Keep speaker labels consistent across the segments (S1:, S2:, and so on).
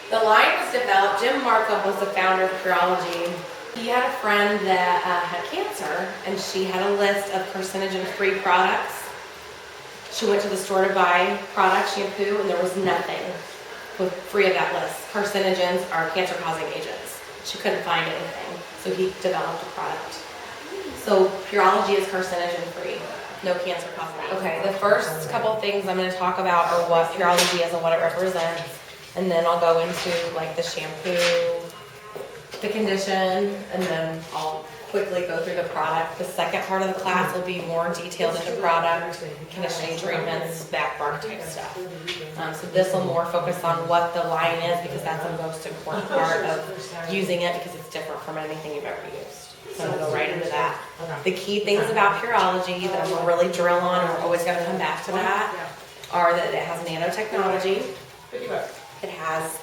S1: The line was developed, Jim Markham was the founder of Pureology. He had a friend that had cancer, and she had a list of carcinogen-free products. She went to the store to buy products, shampoo, and there was nothing free of that list. Carcinogens are cancer-causing agents. She couldn't find anything, so he developed a product. So Pureology is carcinogen-free, no cancer-causing agents. Okay, the first couple of things I'm going to talk about are what Pureology is and what it represents, and then I'll go into like the shampoo, the condition, and then I'll quickly go through the product. The second part of the class will be more detailed into product, conditioning treatments, back bar type stuff. So this will more focus on what the line is because that's the most important part of using it because it's different from anything you've ever used. So I'm going to go right into that. The key things about Pureology that I'm going to really drill on, and we're always going to come back to that, are that it has nanotechnology. It has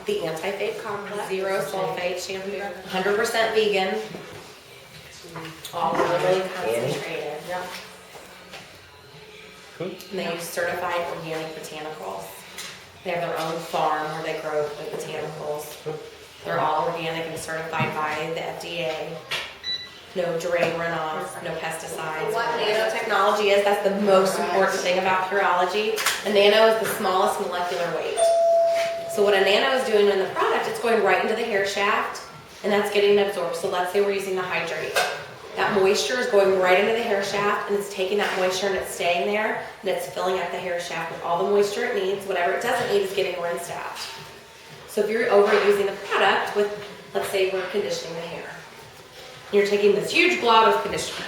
S1: the anti-fade complex, zero sulfate shampoo, 100% vegan, all really concentrated. Yep. And they use certified organic botanicals. They have their own farm where they grow the botanicals. They're all organic and certified by the FDA. No drain runoff, no pesticides. What nanotechnology is, that's the most important thing about Pureology. A nano is the smallest molecular weight. So what a nano is doing in the product, it's going right into the hair shaft, and that's getting absorbed. So let's say we're using the hydrate. That moisture is going right into the hair shaft, and it's taking that moisture and it's staying there, and it's filling up the hair shaft with all the moisture it needs. Whatever it doesn't need is getting rinsed out. So if you're overusing the product with, let's say we're conditioning the hair, you're taking this huge glob of conditioner,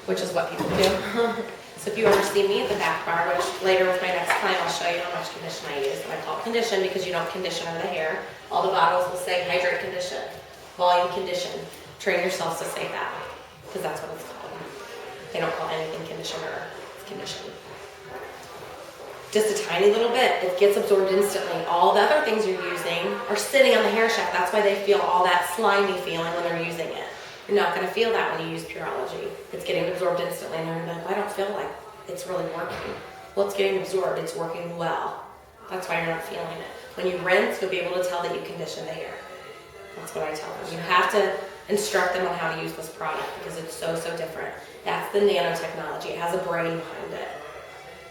S1: which is what people do. So if you ever see me at the back bar, which later with my next client, I'll show you how much condition I use. And I call it condition because you don't condition the hair. All the bottles will say hydrate condition, volume condition. Train yourselves to say that because that's what it's called. They don't call anything conditioner, it's condition. Just a tiny little bit, it gets absorbed instantly. All the other things you're using are sitting on the hair shaft. That's why they feel all that slimy feeling when they're using it. You're not going to feel that when you use Pureology. It's getting absorbed instantly, and you're going to be like, I don't feel like it's really working. Well, it's getting absorbed. It's working well. That's why you're not feeling it. When you rinse, you'll be able to tell that you conditioned the hair. That's what I tell them. You have to instruct them on how to use this product because it's so, so different. That's the nanotechnology. It has a brain behind it.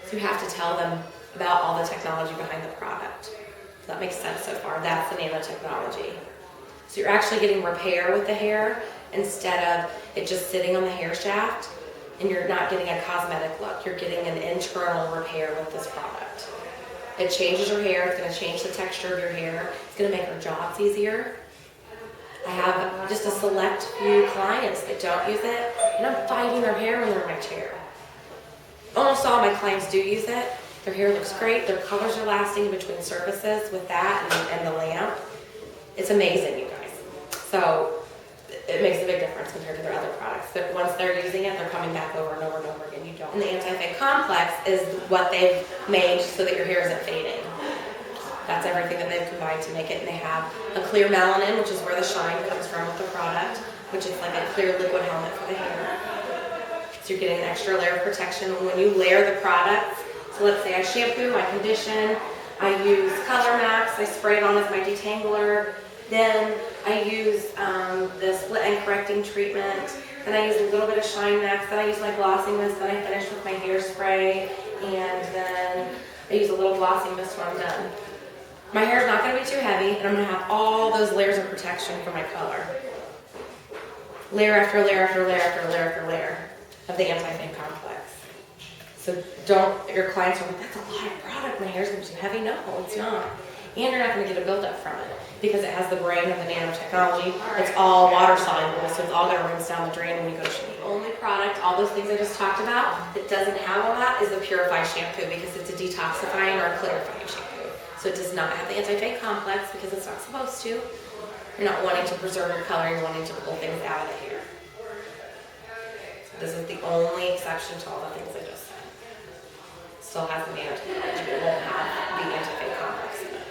S1: So you have to tell them about all the technology behind the product. Does that make sense so far? That's the nanotechnology. So you're actually getting repair with the hair instead of it just sitting on the hair shaft, and you're not getting a cosmetic look. You're getting an internal repair with this product. It changes your hair. It's going to change the texture of your hair. It's going to make your jobs easier. I have just a select few clients that don't use it, and I'm fighting their hair when they're in my chair. Almost all my clients do use it. Their hair looks great. Their colors are lasting between services with that and the lamp. It's amazing, you guys. So it makes a big difference compared to their other products. That once they're using it, they're coming back over and over and over again. You don't. And the anti-fade complex is what they've made so that your hair isn't fading. That's everything that they've combined to make it. And they have a clear melanin, which is where the shine comes from with the product, which is like a clear liquid helmet for the hair. So you're getting an extra layer of protection when you layer the products. So let's say I shampoo, I condition, I use Color Max, I spray it on as my detangler. Then I use the split end correcting treatment. Then I use a little bit of Shine Max. Then I use my glossing mist. Then I finish with my hairspray. And then I use a little glossing mist when I'm done. My hair is not going to be too heavy, and I'm going to have all those layers of protection for my color. Layer after layer after layer after layer after layer of the anti-fade complex. So your clients are like, that's a lot of product. My hair's going to be too heavy. No, it's not. And you're not going to get a buildup from it because it has the brain of the nanotechnology. It's all water soluble, so it's all going to rinse down the drain when you go to shampoo. The only product, all those things I just talked about, that doesn't have all that is the Purify shampoo because it's a detoxifying or a clarifying shampoo. So it does not have the anti-fade complex because it's not supposed to. You're not wanting to preserve your color, you're wanting to pull things out of the hair. So this is the only exception to all the things I just said. Still has the nanotechnology, but it won't have the anti-fade complex in it.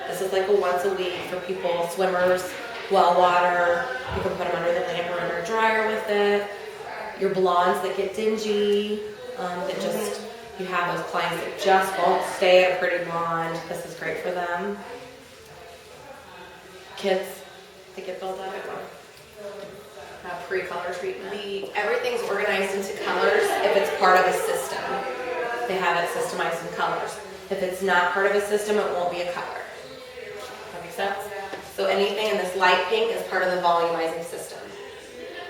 S1: This is like a once a week for people, swimmers, well water. You can put them under the lamp or under a dryer with it. Your blondes that get dingy, you have those clients that just won't stay at a pretty blonde. This is great for them. kids that get built up. Have pre-color treatment. Everything's organized into colors if it's part of a system. They have it systemized in colors. If it's not part of a system, it won't be a color. That makes sense? So anything in this light pink is part of the volumizing system.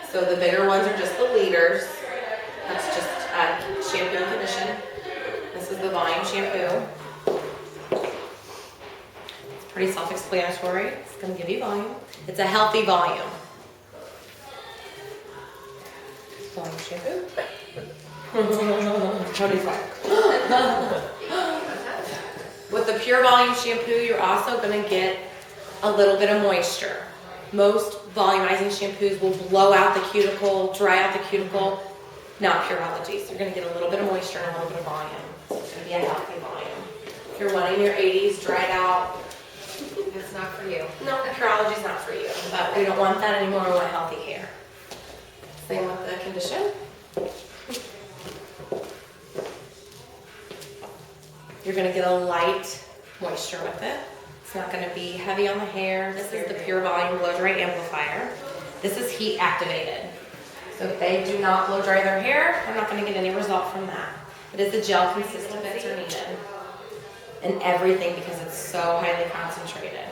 S1: So the bigger ones are just the leaders. That's just shampoo and condition. This is the volume shampoo. It's pretty self-explanatory. It's going to give you volume. It's a healthy volume. Volume shampoo. Tony's like. With the pure volume shampoo, you're also going to get a little bit of moisture. Most volumizing shampoos will blow out the cuticle, dry out the cuticle. Not Pureology, so you're going to get a little bit of moisture and a little bit of volume. So it's going to be a healthy volume. If you're wanting your 80s dried out,
S2: it's not for you.
S1: No, Pureology's not for you. But we don't want that anymore. We want healthy hair. Same with the condition. You're going to get a light moisture with it. It's not going to be heavy on the hair. This is the Pure Volume Blow Dry Amplifier. This is heat activated. So if they do not blow dry their hair, they're not going to get any result from that. It is a gel consistency are needed. And everything because it's so highly concentrated.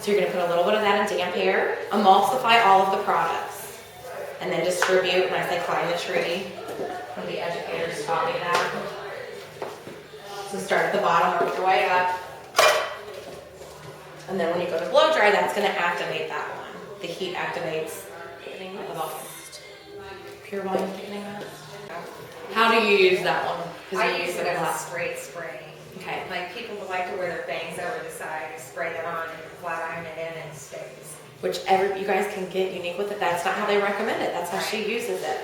S1: So you're going to put a little bit of that in damp hair, emulsify all of the products, and then distribute. When I say climb the tree, one of the educators taught me that. So start at the bottom, work your way up. And then when you go to blow dry, that's going to activate that one. The heat activates the volume. Pure volume thickening mask. How do you use that one?
S2: I use it as a straight spray.
S1: Okay.
S2: Like people who like to wear their bangs over the side, I spray that on and flat iron it in and it stays.
S1: Whichever you guys can get unique with it. That's not how they recommend it. That's how she uses it.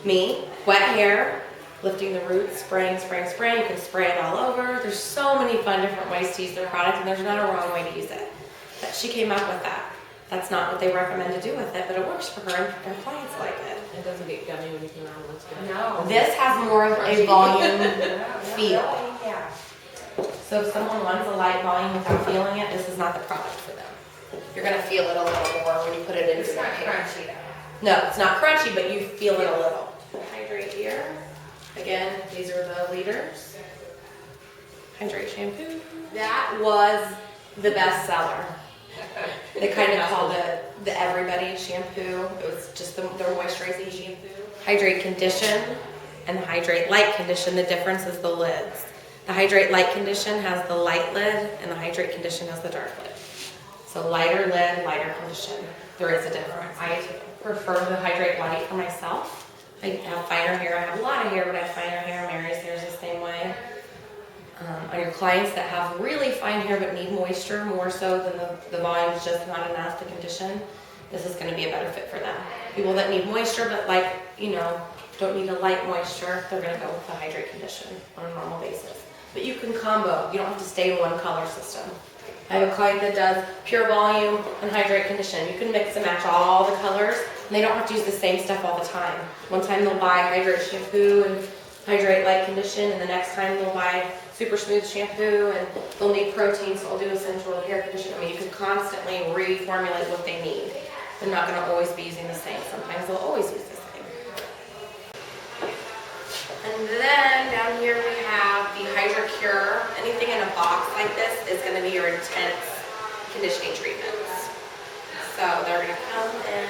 S1: Me, wet hair, lifting the roots, spraying, spraying, spraying. You can spray it all over. There's so many fun different ways to use their product, and there's not a wrong way to use it. But she came up with that. That's not what they recommend to do with it, but it works for her, and her clients like it.
S3: It doesn't get gummy when you put it on. Let's go.
S2: No.
S1: This has more of a volume feel.
S2: Yeah.
S1: So if someone wants a light volume without feeling it, this is not the product for them. You're going to feel it a little more when you put it into
S2: It's
S1: their
S2: not
S1: hair.
S2: crunchy though.
S1: No, it's not crunchy, but you feel it a little. Hydrate here. Again, these are the leaders. Hydrate shampoo. That was the best seller. They kind of called it the everybody shampoo. It was just their moisturizing shampoo. Hydrate condition and the hydrate light condition. The difference is the lids. The hydrate light condition has the light lid and the hydrate condition has the dark lid. So lighter lid, lighter condition. There is a difference. I prefer the hydrate light for myself. I have finer hair. I have a lot of hair, but I have finer hair. Mary's hair is the same way. On your clients that have really fine hair but need moisture more so than the volume is just not enough to condition, this is going to be a better fit for them. People that need moisture but don't need a light moisture, they're going to go with the hydrate condition on a normal basis. But you can combo. You don't have to stay in one color system. I have a client that does pure volume and hydrate condition. You can mix and match all the colors, and they don't have to use the same stuff all the time. One time they'll buy hydrate shampoo and hydrate light condition, and the next time they'll buy super smooth shampoo, and they'll need protein, so I'll do essential hair conditioner. I mean, you can constantly reformulate what they need. They're not going to always be using the same. Sometimes they'll always use the same. And then down here we have the Hydra Cure. Anything in a box like this is going to be your intense conditioning treatments. So they're going to come in.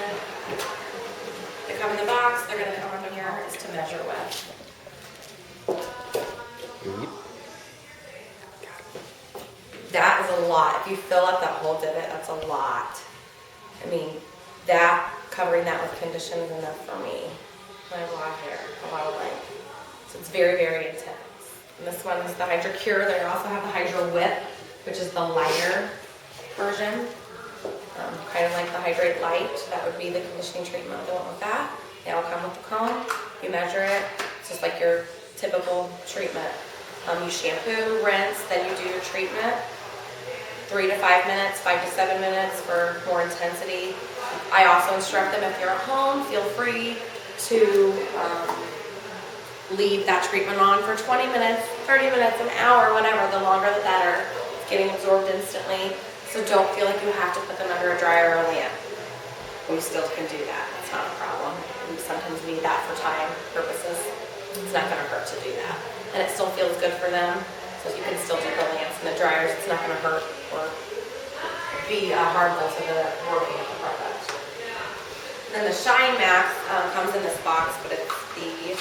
S1: They come in the box. They're going to come in here. Is to measure with. That is a lot. If you fill up that whole divot, that's a lot. I mean, covering that with condition is enough for me. I have a lot of hair, a lot of length. So it's very, very intense. And this one is the Hydra Cure. They also have the Hydra Whip, which is the lighter version. Kind of like the Hydrate Light. That would be the conditioning treatment I want with that. They all come with the comb. You measure it. It's just like your typical treatment. You shampoo, rinse, then you do your treatment. 3 to 5 minutes, 5 to 7 minutes for more intensity. I also instruct them if you're at home, feel free to leave that treatment on for 20 minutes, 30 minutes, an hour, whatever. The longer the better. It's getting absorbed instantly. So don't feel like you have to put them under a dryer or a lamp. We still can do that, it's not a problem. We sometimes need that for time purposes. It's not gonna hurt to do that. And it still feels good for them, so you can still do the lamps and the dryers. It's not gonna hurt or be harmful to the working of the product. And then the Shine Max comes in this box, but it's the,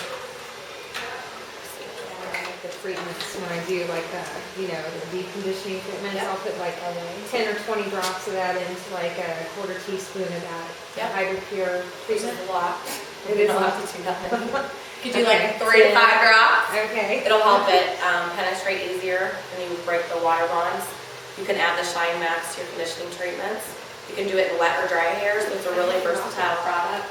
S2: The treatments, when I do like, you know, the deep conditioning treatments,
S1: Yep.
S2: I'll put like 10 or 20 drops of that into like a quarter teaspoon of that.
S1: Yep.
S2: Hydro Pure
S1: which is
S2: treatment.
S1: a lot.
S2: It
S1: You
S2: is
S1: don't
S2: a
S1: have to do that many. You could do like
S2: Okay.
S1: 3 to 5 drops.
S2: Okay.
S1: It'll help it penetrate easier and you break the water bonds. You can add the Shine Max to your conditioning treatments. You can do it in wet or dry hair, so it's a really versatile product.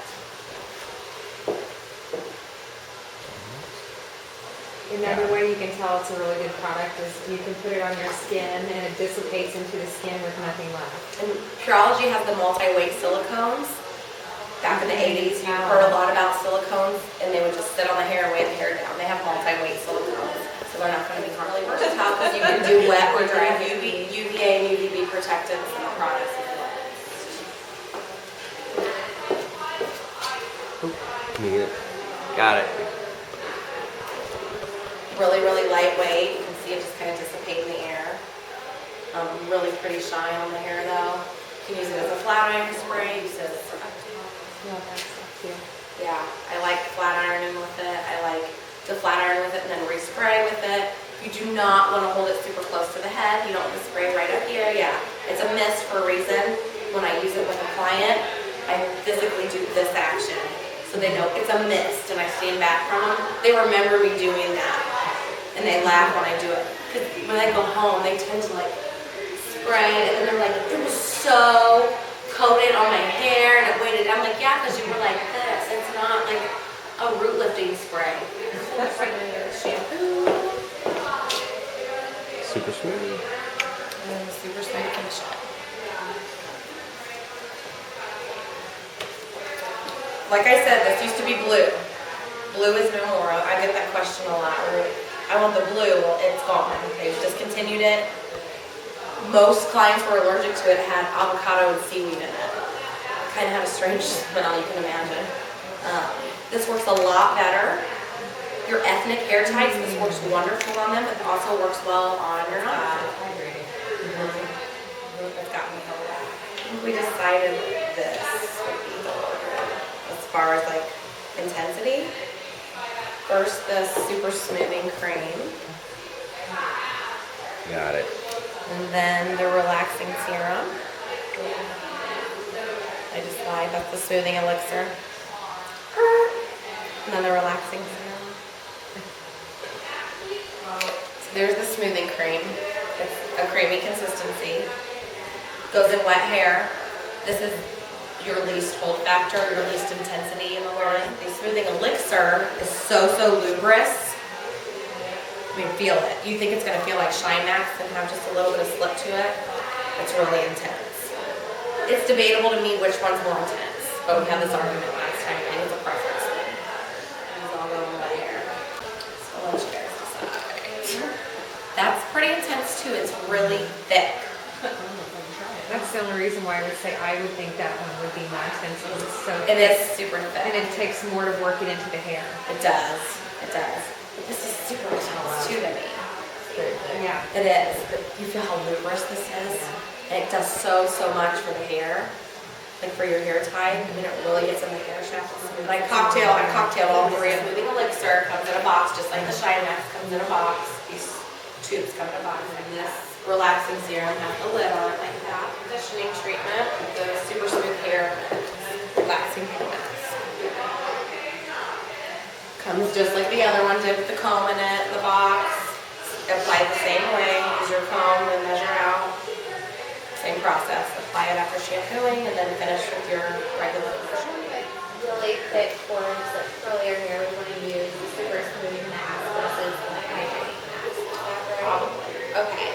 S2: Another way you can tell it's a really good product is you can put it on your skin and it dissipates into the skin with nothing left.
S1: And Pureology has the multi-weight silicones. Back in the 80s, you heard a lot about silicones and they would just sit on the hair and weigh the hair down. They have multi-weight silicones, so they're not going to be really versatile because you can do wet or dry. UVA and UVB protectants in the products as well.
S4: Need it. Got it.
S1: Really, really lightweight. You can see it just kind of dissipate in the air. Really pretty shine on the hair though. You can use it as a flat iron spray. Use it as
S2: Yeah, that's too.
S1: yeah, I like flat ironing with it. I like to flat iron with it and then respray with it. You do not want to hold it super close to the head. You don't want to spray right up here. Yeah, it's a mist for a reason. When I use it with a client, I physically do this action. So they know it's a mist and I stand back from them. They remember me doing that. And they laugh when I do it. Because when I go home, they tend to like spray and then they're like, it was so coated on my hair and it weighted. I'm like, yeah, because you were like this. It's not like a root lifting spray. Shampoo.
S4: Super smooth.
S1: And super smooth conditioner. Like I said, this used to be blue. Blue is no more. I get that question a lot. I want the blue. Well, it's gone. They've discontinued it. Most clients who were allergic to it had avocado and seaweed in it. Kind of had a strange smell, you can imagine. This works a lot better. Your ethnic hair types, this works wonderful on them. It also works well on your It's gotten me a lot. I think we decided this would be the order as far as like intensity. First, the super smoothing cream.
S4: Got it.
S1: And then the relaxing serum. I just lied, that's the smoothing elixir. And then the relaxing serum. So there's the smoothing cream. It's a creamy consistency. Goes in wet hair. This is your least hold factor, your least intensity in the line. The smoothing elixir is so lubrous. I mean, feel it. You think it's going to feel like Shine Max and have just a little bit of slip to it. It's really intense. It's debatable to me which one's more intense, but we had this argument last time. I think it's a preference thing. These all go in my hair. So I'll let you guys decide. That's pretty intense too. It's really thick.
S2: That's the only reason why I would say I would think that one would be more intense because it's so
S1: It
S2: thick.
S1: is super thick.
S2: And it takes more to work it into the hair.
S1: It does. It does. But this is super intense too to me.
S2: Yeah.
S1: It is. But you feel how lubrous this is? And it does so much for the hair. Like for your hair tie. I mean, it really gets in the hair shaft. And I cocktail all three. Smoothing elixir comes in a box, just like the Shine Max comes in a box. These tubes come in a box. And this relaxing serum has the lid on it like that. Conditioning treatment, the super smooth hair, relaxing hair mask. Comes just like the other one did with the comb in it, the box. Apply it the same way. Use your comb and measure out. Same process. Apply it after shampooing and then finish with your regular version.
S5: Really thick forms of curlier hair, we want to use the super smoothing mask versus the hydrating mask. Is that right?
S1: Probably. Okay.